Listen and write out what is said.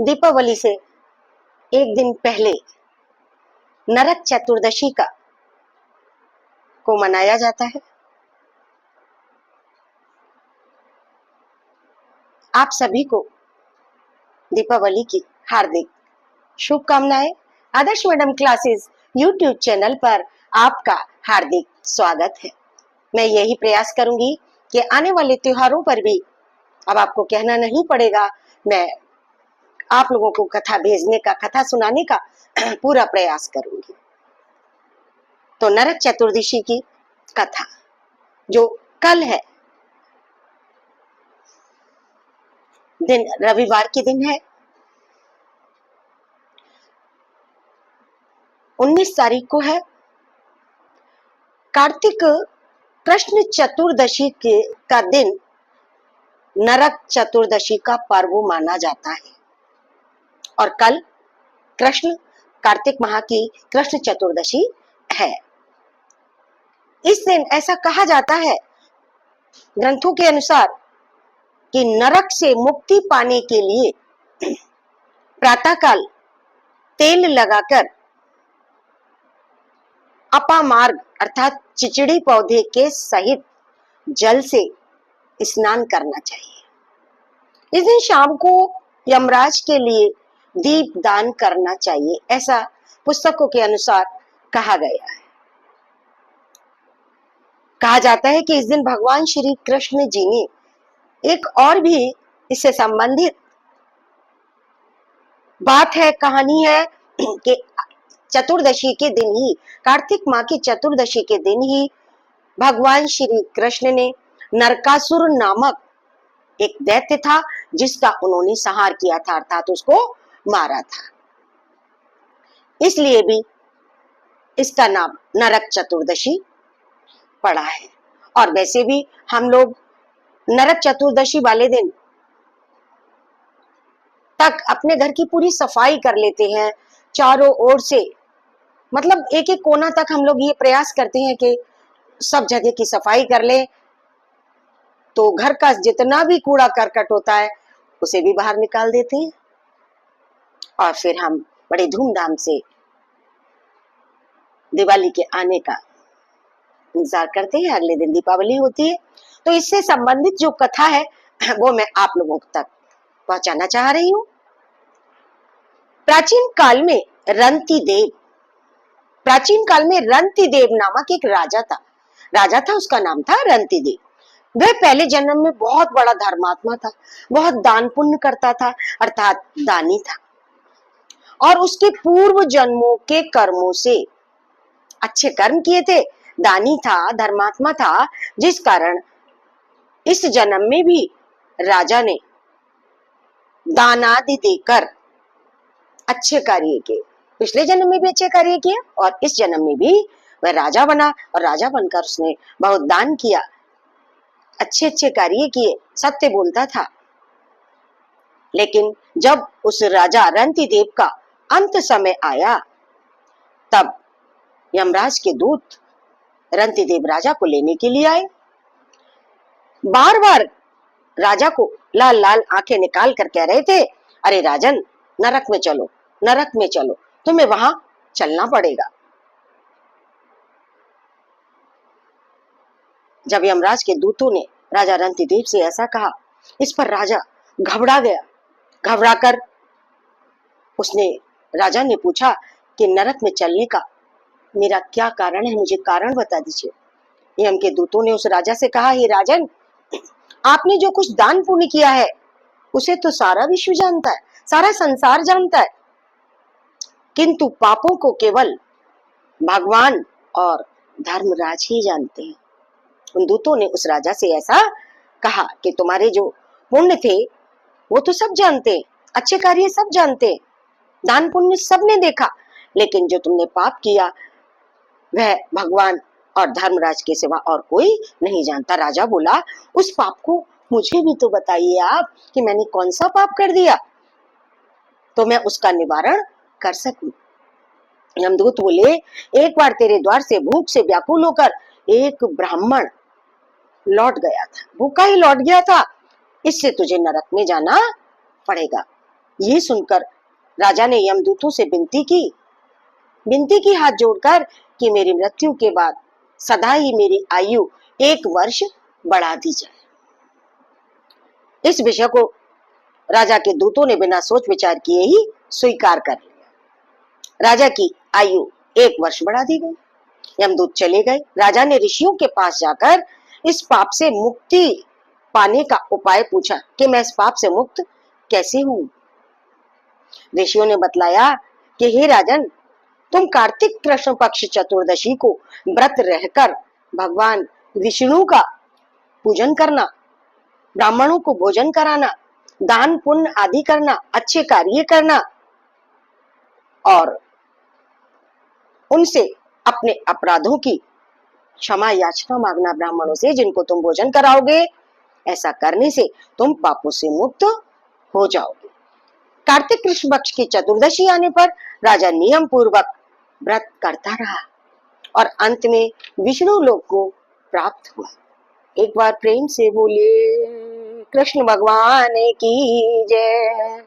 दीपावली से एक दिन पहले नरक चतुर्दशी का को मनाया जाता है। आप सभी को दीपावली की हार्दिक शुभकामनाएं। आदर्श मैडम क्लासेस यूट्यूब चैनल पर आपका हार्दिक स्वागत है। मैं यही प्रयास करूंगी कि आने वाले त्योहारों पर भी अब आपको कहना नहीं पड़ेगा, मैं आप लोगों को कथा भेजने का, कथा सुनाने का पूरा प्रयास करूंगी। तो नरक चतुर्दशी की कथा जो कल है, दिन रविवार के दिन है, 19 तारीख को है। कार्तिक कृष्ण चतुर्दशी का दिन नरक चतुर्दशी का पर्व माना जाता है और कल कृष्ण कार्तिक माह की कृष्ण चतुर्दशी है। इस दिन ऐसा कहा जाता है ग्रंथों के अनुसार कि नरक से मुक्ति पाने के लिए प्रातःकाल तेल लगाकर अपामार्ग अर्थात चिचड़ी पौधे के सहित जल से स्नान करना चाहिए। इस दिन शाम को यमराज के लिए दीप दान करना चाहिए, ऐसा पुस्तकों के अनुसार कहा गया है। कहा जाता है कि इस दिन भगवान श्री कृष्ण जी ने एक और भी इससे संबंधित बात है, कहानी है कि चतुर्दशी के दिन ही, कार्तिक माह की चतुर्दशी के दिन ही भगवान श्री कृष्ण ने नरकासुर नामक एक दैत्य था जिसका उन्होंने संहार किया था, अर्थात उसको मारा था। इसलिए भी इसका नाम नरक चतुर्दशी पड़ा है। और वैसे भी हम लोग नरक चतुर्दशी वाले दिन तक अपने घर की पूरी सफाई कर लेते हैं, चारों ओर से, मतलब एक एक कोना तक हम लोग ये प्रयास करते हैं कि सब जगह की सफाई कर ले। तो घर का जितना भी कूड़ा करकट होता है उसे भी बाहर निकाल देते हैं और फिर हम बड़े धूमधाम से दिवाली के आने का इंतजार करते हैं। अगले दिन दीपावली होती है। तो इससे संबंधित जो कथा है वो मैं आप लोगों तक पहुंचाना चाह रही हूँ। प्राचीन काल में रंती देव नामक एक राजा था, उसका नाम था रंती देव। वह पहले जन्म में बहुत बड़ा धर्मात्मा था, बहुत दान पुण्य करता था, अर्थात दानी था, और उसके पूर्व जन्मों के कर्मों से अच्छे कर्म किए थे, दानी था, धर्मात्मा था, जिस कारण इस जन्म में भी राजा ने दान आदि देकर अच्छे कार्य किए। पिछले जन्म में भी अच्छे कार्य किए और इस जन्म में भी वह राजा बना और राजा बनकर उसने बहुत दान किया, अच्छे अच्छे कार्य किए, सत्य बोलता था। लेकिन जब उस राजा रंती देव का अंत समय आया तब यमराज के दूत रंती देव राजा को लेने के लिए आए। बार बार राजा को लाल लाल आंखें निकाल कर कह रहे थे, अरे राजन, नरक में चलो, नरक में चलो, तुम्हें वहां चलना पड़ेगा। जब यमराज के दूतों ने राजा रंती देव से ऐसा कहा, इस पर राजा घबरा गया। घबराकर राजा ने पूछा कि नरक में चलने का मेरा क्या कारण है, मुझे कारण बता दीजिए। यम के दूतों ने उस राजा से कहा, हे राजन, आपने जो कुछ दान पुण्य किया है उसे तो सारा विश्व जानता है, सारा संसार जानता है, किंतु पापों को केवल भगवान और धर्मराज ही जानते हैं। उन दूतों ने उस राजा से ऐसा कहा कि तुम्हारे जो पुण्य थे वो तो सब जानते हैं, अच्छे कार्य सब जानते हैं, दान पुण्य सबने देखा, लेकिन जो तुमने पाप किया वह भगवान और धर्मराज के सिवा और कोई नहीं जानता। राजा बोला, उस पाप को मुझे भी तो बताइए आप कि मैंने कौन सा पाप कर दिया तो मैं उसका निवारण कर सकूं। यमदूत बोले, एक बार तेरे द्वार से भूख से व्याकुल होकर एक ब्राह्मण लौट गया था, भूखा ही लौट गया था, इससे तुझे नरक में जाना पड़ेगा। ये सुनकर राजा ने यमदूतों से विनती की हाथ जोड़कर कि मेरी मृत्यु के बाद सदा ही मेरी आयु 1 वर्ष बढ़ा दी जाए। इस विषय को राजा के दूतों ने बिना सोच विचार किए ही स्वीकार कर लिया। राजा की आयु 1 वर्ष बढ़ा दी गई। यमदूत चले गए। राजा ने ऋषियों के पास जाकर इस पाप से मुक्ति पाने का उपाय पूछा कि मैं इस पाप से मुक्त कैसे हूं। ऋषियों ने बतलाया कि हे राजन, तुम कार्तिक कृष्ण पक्ष चतुर्दशी को व्रत रहकर भगवान विष्णु का पूजन करना, ब्राह्मणों को भोजन कराना, दान पुण्य आदि करना, अच्छे कार्य करना और उनसे अपने अपराधों की क्षमा याचना मांगना ब्राह्मणों से जिनको तुम भोजन कराओगे। ऐसा करने से तुम पापों से मुक्त हो जाओगे। कार्तिक कृष्ण पक्ष की चतुर्दशी आने पर राजा नियम पूर्वक व्रत करता रहा और अंत में विष्णु लोक को प्राप्त हुआ। एक बार प्रेम से बोलिए कृष्ण भगवान की जय।